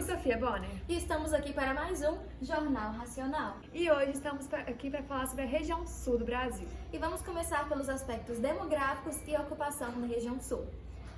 Sofia Bonner. E estamos aqui para mais um Jornal Racional. E hoje estamos aqui para falar sobre a região sul do Brasil. E vamos começar pelos aspectos demográficos e ocupação na região sul.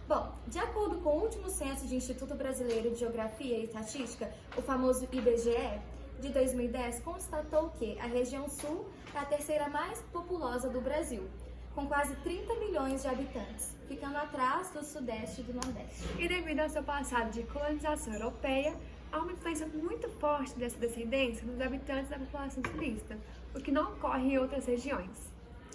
Bom, de acordo com o último censo do Instituto Brasileiro de Geografia e Estatística, o famoso IBGE, de 2010, constatou que a região sul é a terceira mais populosa do Brasil, com quase 30 milhões de habitantes, ficando atrás do Sudeste e do Nordeste. E devido ao seu passado de colonização europeia, há uma influência muito forte dessa descendência nos habitantes da população sulista, o que não ocorre em outras regiões.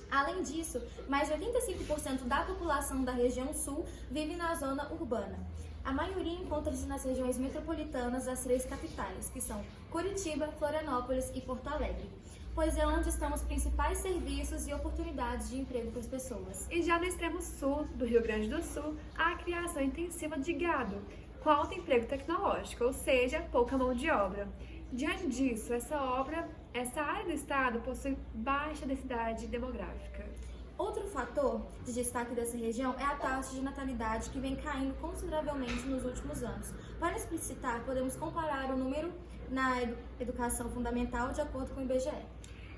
Além disso, mais de 85% da população da região sul vive na zona urbana. A maioria encontra-se nas regiões metropolitanas das três capitais, que são Curitiba, Florianópolis e Porto Alegre, pois é onde estão os principais serviços e oportunidades de emprego para as pessoas. E já no extremo sul do Rio Grande do Sul, há a criação intensiva de gado, com alto emprego tecnológico, ou seja, pouca mão de obra. Diante disso, essa área do estado possui baixa densidade demográfica. Outro fator de destaque dessa região é a taxa de natalidade, que vem caindo consideravelmente nos últimos anos. Para explicitar, podemos comparar o número na educação fundamental de acordo com o IBGE.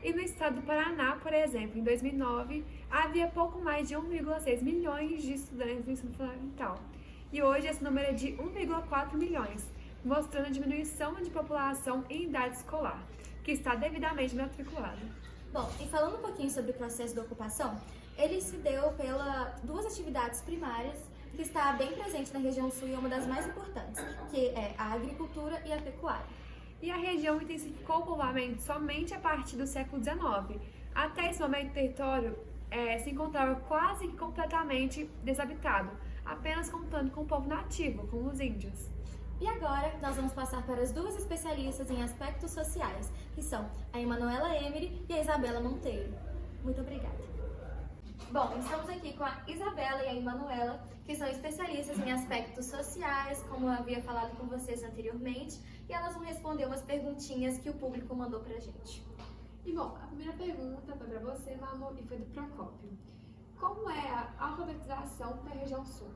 E no estado do Paraná, por exemplo, em 2009, havia pouco mais de 1,6 milhões de estudantes no ensino fundamental. E hoje esse número é de 1,4 milhões, mostrando a diminuição de população em idade escolar, que está devidamente matriculada. Bom, e falando um pouquinho sobre o processo da ocupação, ele se deu pela duas atividades primárias que está bem presente na região sul e é uma das mais importantes, que é a agricultura e a pecuária. E a região intensificou o povoamento somente a partir do século XIX. Até esse momento, o território se encontrava quase que completamente desabitado, apenas contando com o povo nativo, como os índios. E agora, nós vamos passar para as duas especialistas em aspectos sociais, que são a Emanuela Emery e a Isabela Monteiro. Muito obrigada. Bom, estamos aqui com a Isabela e a Emanuela, que são especialistas em aspectos sociais, como eu havia falado com vocês anteriormente, e elas vão responder umas perguntinhas que o público mandou pra gente. E bom, a primeira pergunta foi para você, Manu, e foi do Procópio. Como é a alfabetização da região sul?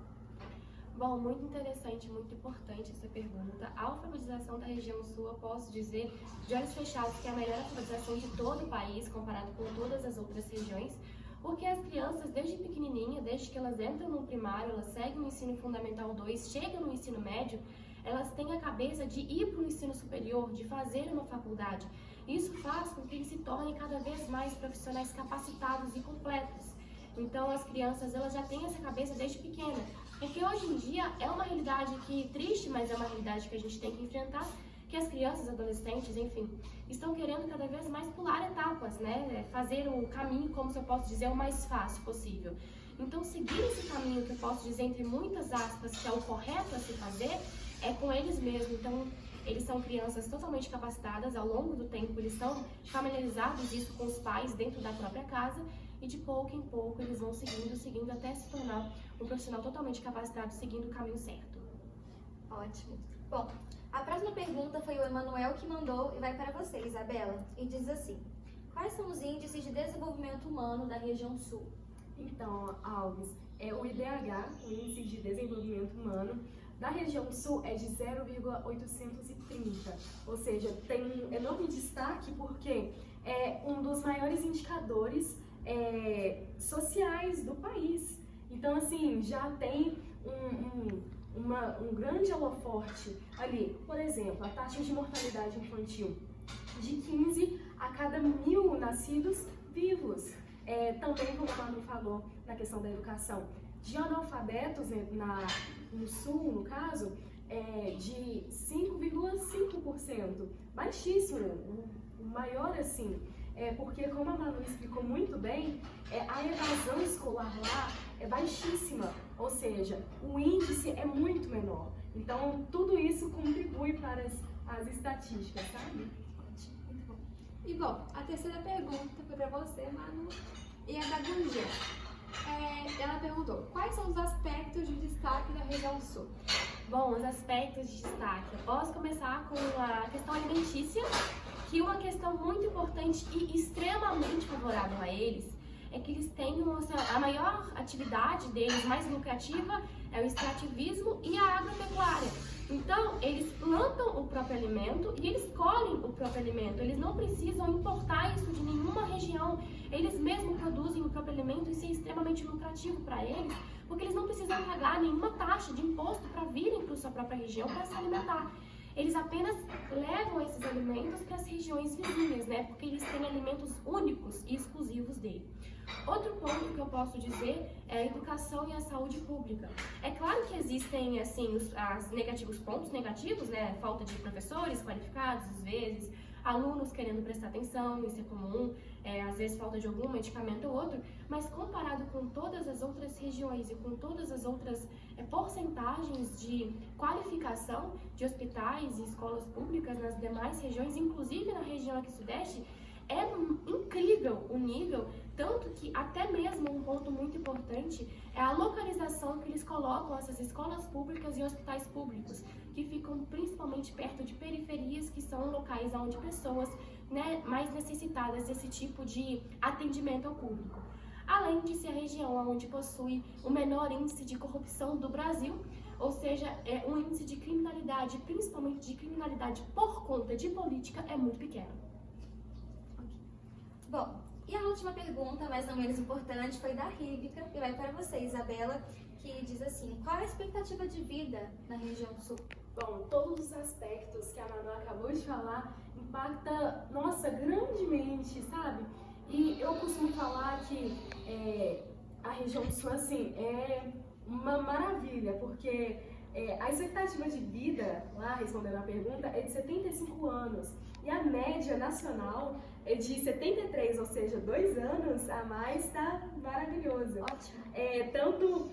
Bom, muito interessante, muito importante essa pergunta. A alfabetização da região sul, eu posso dizer, de olhos fechados, que é a melhor alfabetização de todo o país, comparado com todas as outras regiões, porque as crianças, desde pequenininha, desde que elas entram no primário, elas seguem o ensino fundamental 2, chegam no ensino médio, elas têm a cabeça de ir para o ensino superior, de fazer uma faculdade. Isso faz com que eles se tornem cada vez mais profissionais capacitados e completos. Então, as crianças, elas já têm essa cabeça desde pequena. Porque hoje em dia é uma realidade que triste, mas é uma realidade que a gente tem que enfrentar, que as crianças, adolescentes, enfim, estão querendo cada vez mais pular etapas, né? Fazer o caminho, como se eu posso dizer, o mais fácil possível. Então, seguir esse caminho, que eu posso dizer entre muitas aspas, que é o correto a se fazer, é com eles mesmos. Então, eles são crianças totalmente capacitadas, ao longo do tempo eles são familiarizados isso com os pais dentro da própria casa, e de pouco em pouco eles vão seguindo até se tornar um profissional totalmente capacitado, seguindo o caminho certo. Ótimo. Bom, a próxima pergunta foi o Emanuel que mandou e vai para você, Isabela, e diz assim: quais são os índices de desenvolvimento humano da região sul? Então, Alves, o IDH, o Índice de Desenvolvimento Humano, da região sul é de 0,830, ou seja, tem um enorme destaque porque é um dos maiores indicadores sociais do país. Então, assim, já tem um grande holofote ali. Por exemplo, a taxa de mortalidade infantil de 15 a cada 1.000 nascidos vivos. Também, como a Manu falou, na questão da educação, de analfabetos no sul, no caso, de 5,5%. Baixíssimo, o maior assim. Porque, como a Manu explicou muito bem, a evasão escolar lá é baixíssima, ou seja, o índice é muito menor. Então, tudo isso contribui para as estatísticas, sabe? Muito bom. E bom, a terceira pergunta foi para você, Manu, e é da Gurgel. Ela perguntou: quais são os aspectos de destaque da região sul? Bom, os aspectos de destaque. Eu posso começar com a questão alimentícia, que uma questão muito importante e extremamente favorável a eles é que eles têm a maior atividade deles, mais lucrativa, é o extrativismo e a agropecuária. Então, eles plantam o próprio alimento e eles colhem o próprio alimento. Eles não precisam importar isso de nenhuma região. Eles mesmos produzem o próprio alimento e isso é extremamente lucrativo para eles, porque eles não precisam pagar nenhuma taxa de imposto para virem para a sua própria região para se alimentar. Eles apenas levam esses alimentos para as regiões vizinhas, né? Porque eles têm alimentos únicos e exclusivos dele. Outro ponto que eu posso dizer é a educação e a saúde pública. É claro que existem, assim, os pontos negativos, né? Falta de professores qualificados, às vezes, alunos querendo prestar atenção, isso é comum, às vezes falta de algum medicamento ou outro, mas comparado com todas as outras regiões e com todas as outras porcentagens de qualificação de hospitais e escolas públicas nas demais regiões, inclusive na região aqui sudeste, é incrível o nível, tanto que até mesmo um ponto muito importante é a localização que eles colocam essas escolas públicas e hospitais públicos, que ficam principalmente perto de periferias, que são locais onde pessoas, né, mais necessitadas desse tipo de atendimento ao público. Além de ser a região onde possui o menor índice de corrupção do Brasil, ou seja, um índice de criminalidade, principalmente de criminalidade por conta de política, é muito pequeno. Bom, e a última pergunta, mas não menos importante, foi da Ríbica, e vai para você, Isabela, que diz assim: qual a expectativa de vida na região sul? Bom, todos os aspectos que a Manu acabou de falar impacta, nossa, grandemente, sabe? E eu costumo falar que a região sul, assim, é uma maravilha, porque a expectativa de vida, lá respondendo a pergunta, é de 75 anos. E a média nacional é de 73, ou seja, 2 anos a mais, tá maravilhoso. Ótimo. Tanto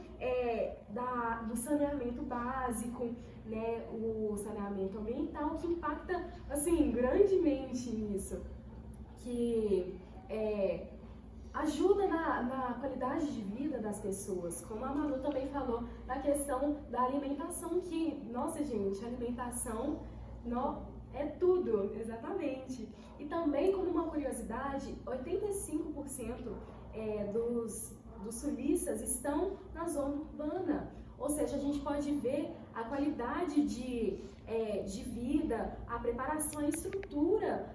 do saneamento básico, né, o saneamento ambiental, que impacta, assim, grandemente nisso. Que ajuda na qualidade de vida das pessoas. Como a Manu também falou, da questão da alimentação, que, nossa gente, alimentação é tudo, exatamente. E também, como uma curiosidade, 85% dos sulistas estão na zona urbana. Ou seja, a gente pode ver a qualidade de vida, a preparação, a estrutura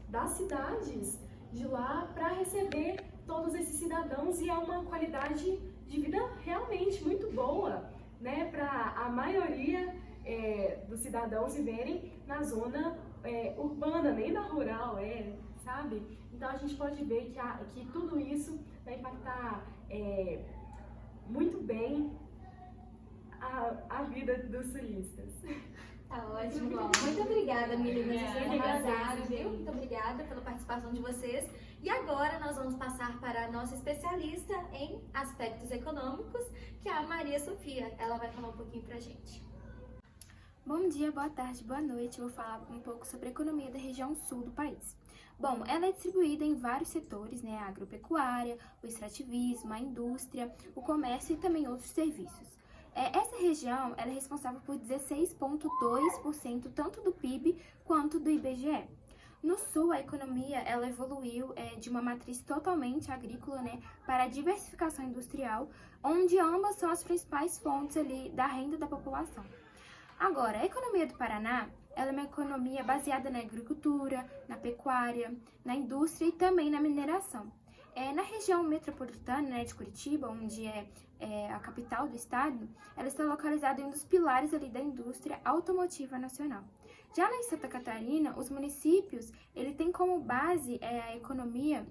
das cidades de lá para receber todos esses cidadãos, e é uma qualidade de vida realmente muito boa, né, para a maioria dos cidadãos viverem na zona urbana, nem na rural, sabe? Então a gente pode ver que tudo isso vai impactar muito bem a vida dos sulistas. Tá ótimo. Muito obrigada, meninas. Vocês arrasaram, viu? Muito obrigada pela participação de vocês. E agora nós vamos passar para a nossa especialista em aspectos econômicos, que é a Maria Sofia. Ela vai falar um pouquinho pra gente. Bom dia, boa tarde, boa noite. Eu vou falar um pouco sobre a economia da região sul do país. Bom, ela é distribuída em vários setores, né? A agropecuária, o extrativismo, a indústria, o comércio e também outros serviços. Essa região ela é responsável por 16,2% tanto do PIB quanto do IBGE. No sul, a economia ela evoluiu de uma matriz totalmente agrícola, né, para a diversificação industrial, onde ambas são as principais fontes ali da renda da população. Agora, a economia do Paraná ela é uma economia baseada na agricultura, na pecuária, na indústria e também na mineração. Na região metropolitana, né, de Curitiba, onde é a capital do estado, ela está localizada em um dos pilares ali da indústria automotiva nacional. Já lá em Santa Catarina, os municípios ele tem como base a economia,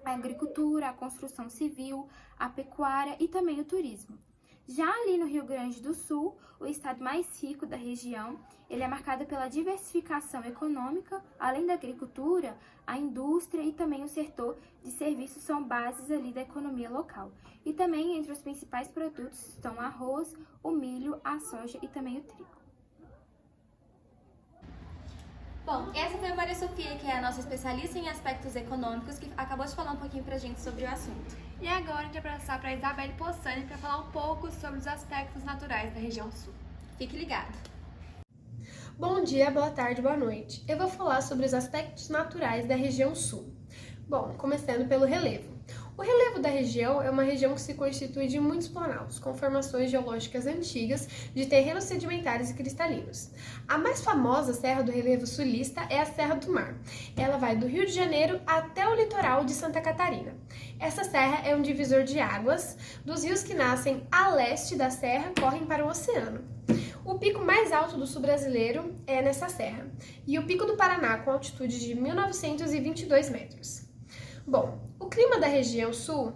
a agricultura, a construção civil, a pecuária e também o turismo. Já ali no Rio Grande do Sul, o estado mais rico da região, ele é marcado pela diversificação econômica, além da agricultura, a indústria e também o setor de serviços são bases ali da economia local. E também entre os principais produtos estão o arroz, o milho, a soja e também o trigo. Bom, essa foi a Maria Sofia, que é a nossa especialista em aspectos econômicos, que acabou de falar um pouquinho pra gente sobre o assunto. E agora a gente vai passar para a Isabelle Possani para falar um pouco sobre os aspectos naturais da região sul. Fique ligado! Bom dia, boa tarde, boa noite. Eu vou falar sobre os aspectos naturais da região sul. Bom, começando pelo relevo. O relevo da região é uma região que se constitui de muitos planaltos, com formações geológicas antigas de terrenos sedimentares e cristalinos. A mais famosa serra do relevo sulista é a Serra do Mar. Ela vai do Rio de Janeiro até o litoral de Santa Catarina. Essa serra é um divisor de águas dos rios que nascem a leste da serra correm para o oceano. O pico mais alto do sul brasileiro é nessa serra, e o Pico do Paraná, com altitude de 1.922 metros. Bom, o clima da região sul,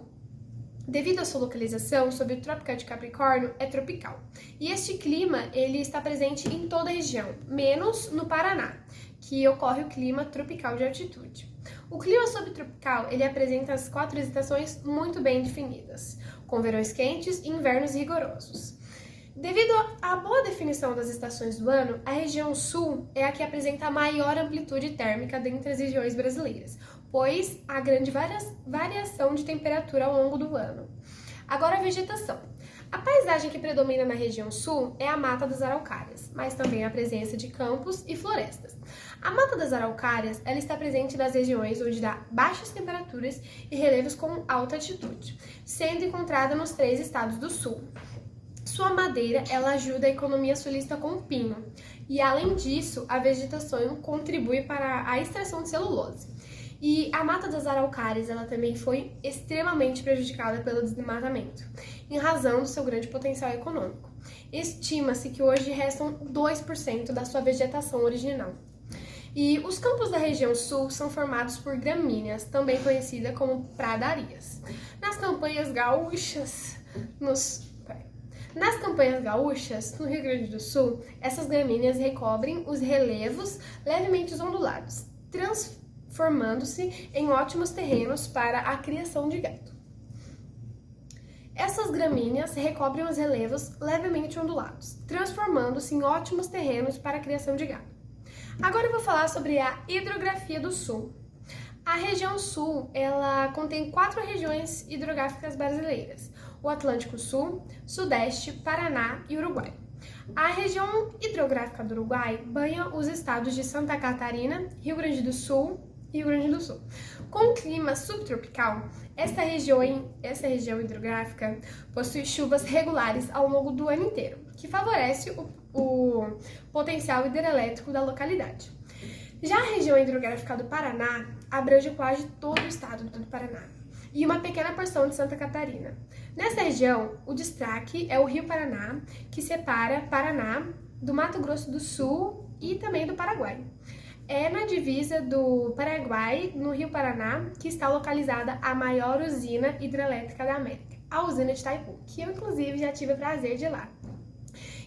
devido à sua localização sob o Trópico de Capricórnio, é tropical. E este clima ele está presente em toda a região, menos no Paraná, que ocorre o clima tropical de altitude. O clima subtropical ele apresenta as 4 estações muito bem definidas, com verões quentes e invernos rigorosos. Devido à boa definição das estações do ano, a região sul é a que apresenta a maior amplitude térmica dentre as regiões brasileiras, pois há grande variação de temperatura ao longo do ano. Agora a vegetação. A paisagem que predomina na região sul é a Mata das Araucárias, mas também a presença de campos e florestas. A Mata das Araucárias ela está presente nas regiões onde dá baixas temperaturas e relevos com alta altitude, sendo encontrada nos 3 estados do sul. Sua madeira ela ajuda a economia sulista com o pinho e, além disso, a vegetação contribui para a extração de celulose. E a Mata das Araucárias ela também foi extremamente prejudicada pelo desmatamento, em razão do seu grande potencial econômico. Estima-se que hoje restam 2% da sua vegetação original. E os campos da região sul são formados por gramíneas, também conhecida como pradarias. Nas campanhas gaúchas, no Rio Grande do Sul, essas gramíneas recobrem os relevos levemente ondulados, transformando-se em ótimos terrenos para a criação de gado. Essas gramíneas recobrem os relevos levemente ondulados, transformando-se em ótimos terrenos para a criação de gado. Agora eu vou falar sobre a hidrografia do Sul. A região Sul, ela contém 4 regiões hidrográficas brasileiras: o Atlântico Sul, Sudeste, Paraná e Uruguai. A região hidrográfica do Uruguai banha os estados de Santa Catarina, Rio Grande do Sul e Rio Grande do Sul. Com clima subtropical, essa região hidrográfica possui chuvas regulares ao longo do ano inteiro, que favorece o potencial hidrelétrico da localidade. Já a região hidrográfica do Paraná abrange quase todo o estado do Paraná e uma pequena porção de Santa Catarina. Nessa região, o destaque é o Rio Paraná, que separa Paraná do Mato Grosso do Sul e também do Paraguai. É na divisa do Paraguai, no Rio Paraná, que está localizada a maior usina hidrelétrica da América, a usina de Itaipu, que eu inclusive já tive o prazer de ir lá.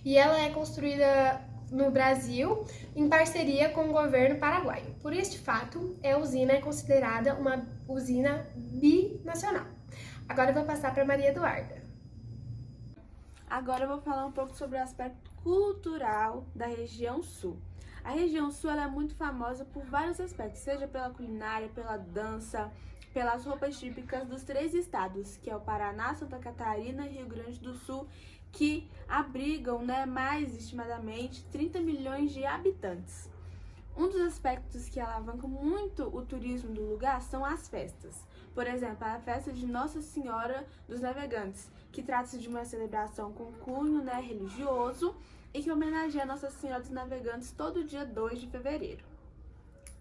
E ela é construída no Brasil em parceria com o governo paraguaio. Por este fato, a usina é considerada uma usina binacional. Agora eu vou passar para Maria Eduarda. Agora eu vou falar um pouco sobre o aspecto cultural da região sul. A região sul ela é muito famosa por vários aspectos, seja pela culinária, pela dança, pelas roupas típicas dos 3 estados, que é o Paraná, Santa Catarina e Rio Grande do Sul, que abrigam, mais estimadamente 30 milhões de habitantes. Um dos aspectos que alavancam muito o turismo do lugar são as festas. Por exemplo, a festa de Nossa Senhora dos Navegantes, que trata-se de uma celebração com cunho religioso e que homenageia Nossa Senhora dos Navegantes todo dia 2 de fevereiro.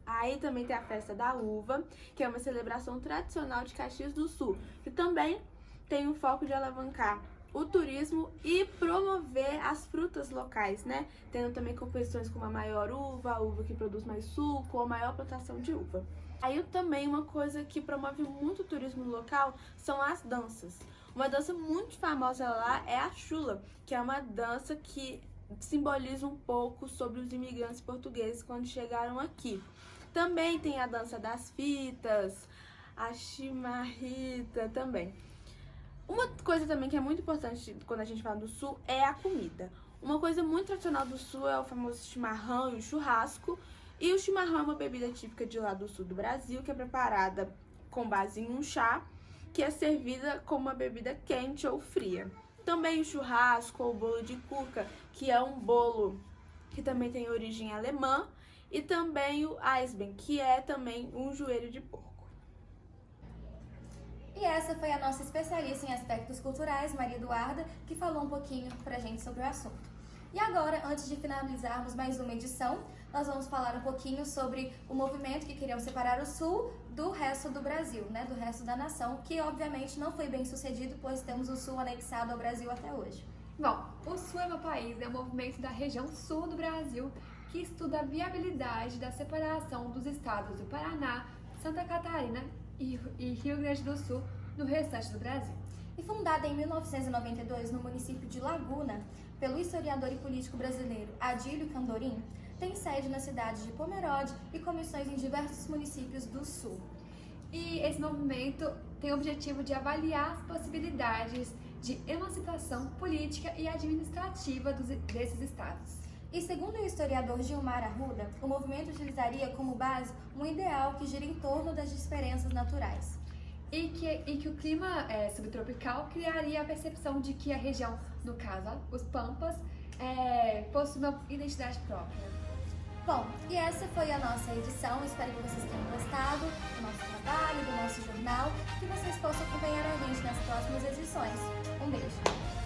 Aí também tem a festa da uva, que é uma celebração tradicional de Caxias do Sul, que também tem o foco de alavancar o turismo e promover as frutas locais, Tendo também competições como a maior uva, a uva que produz mais suco ou a maior plantação de uva. Aí também uma coisa que promove muito o turismo local são as danças. Uma dança muito famosa lá é a chula, que é uma dança que simboliza um pouco sobre os imigrantes portugueses quando chegaram aqui. Também tem a dança das fitas, a chimarrita também. Uma coisa também que é muito importante quando a gente fala do sul é a comida. Uma coisa muito tradicional do sul é o famoso chimarrão e o churrasco. E o chimarrão é uma bebida típica de lá do sul do Brasil, que é preparada com base em um chá, que é servida como uma bebida quente ou fria. Também o churrasco ou o bolo de cuca, que é um bolo que também tem origem alemã. E também o Eisbein, que é também um joelho de porco. E essa foi a nossa especialista em aspectos culturais, Maria Eduarda, que falou um pouquinho pra gente sobre o assunto. E agora, antes de finalizarmos mais uma edição, nós vamos falar um pouquinho sobre o movimento que queriam separar o Sul do resto do Brasil, né, do resto da nação, que obviamente não foi bem sucedido, pois temos o Sul anexado ao Brasil até hoje. Bom, o Sul é meu país, é um movimento da região sul do Brasil que estuda a viabilidade da separação dos estados do Paraná, Santa Catarina e Rio Grande do Sul do restante do Brasil. E fundada em 1992 no município de Laguna, pelo historiador e político brasileiro Adílio Candorim, tem sede na cidade de Pomerode e comissões em diversos municípios do Sul. E esse movimento tem o objetivo de avaliar as possibilidades de emancipação política e administrativa desses estados. E segundo o historiador Gilmar Arruda, o movimento utilizaria como base um ideal que gira em torno das diferenças naturais. E que o clima subtropical criaria a percepção de que a região, no caso os Pampas, possui uma identidade própria. Bom, e essa foi a nossa edição. Espero que vocês tenham gostado do nosso trabalho, do nosso jornal, que vocês possam acompanhar a gente nas próximas edições. Um beijo!